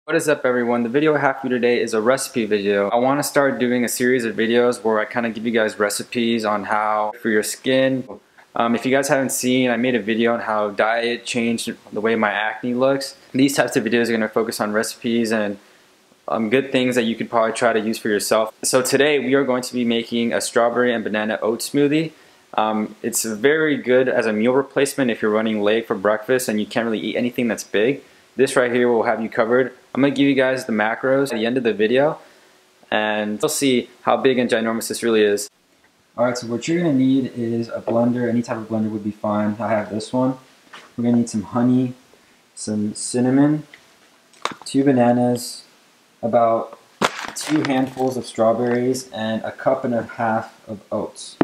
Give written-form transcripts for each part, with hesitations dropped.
What is up everyone? The video I have for you today is a recipe video. I want to start doing a series of videos where I kind of give you guys recipes on how for your skin. If you guys haven't seen, I made a video on how diet changed the way my acne looks. These types of videos are going to focus on recipes and good things that you could probably try to use for yourself. So today we are going to be making a strawberry and banana oat smoothie. It's very good as a meal replacement if you're running late for breakfast and you can't really eat anything that's big. This right here will have you covered. I'm going to give you guys the macros at the end of the video and you'll see how big and ginormous this really is. Alright, so what you're going to need is a blender. Any type of blender would be fine. I have this one. We're going to need some honey, some cinnamon, 2 bananas, about 2 handfuls of strawberries, and a 1.5 cups of oats.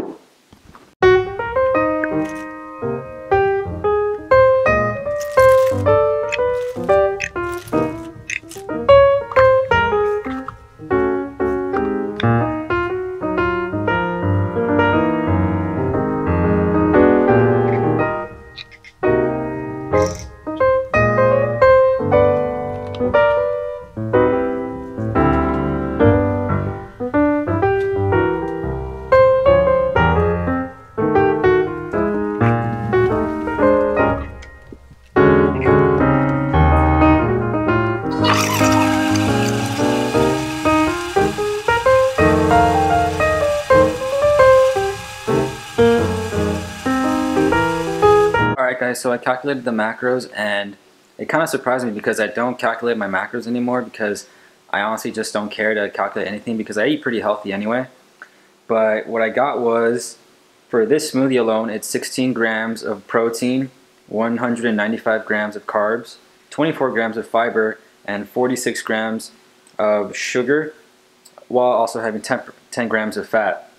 Alright guys, so I calculated the macros and it kind of surprised me because I don't calculate my macros anymore because I honestly just don't care to calculate anything because I eat pretty healthy anyway. But what I got was, for this smoothie alone, it's 16 grams of protein, 195 grams of carbs, 24 grams of fiber, and 46 grams of sugar, while also having 10 grams of fat.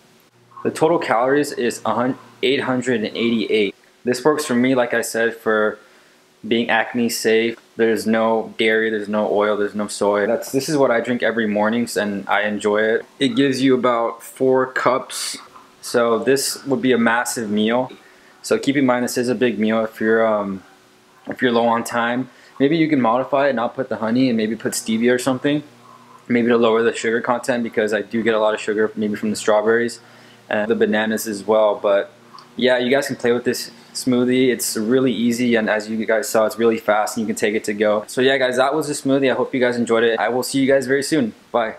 The total calories is 888. This works for me, like I said, for being acne safe. There's no dairy, there's no oil, there's no soy. This is what I drink every morning and I enjoy it. It gives you about 4 cups. So this would be a massive meal. So keep in mind this is a big meal if you're low on time. Maybe you can modify it and not put the honey and maybe put stevia or something. Maybe to lower the sugar content because I do get a lot of sugar maybe from the strawberries and the bananas as well. But yeah, you guys can play with this smoothie. It's really easy, and as you guys saw, it's really fast and you can take it to go. So yeah guys, that was the smoothie. I hope you guys enjoyed it. I will see you guys very soon. Bye.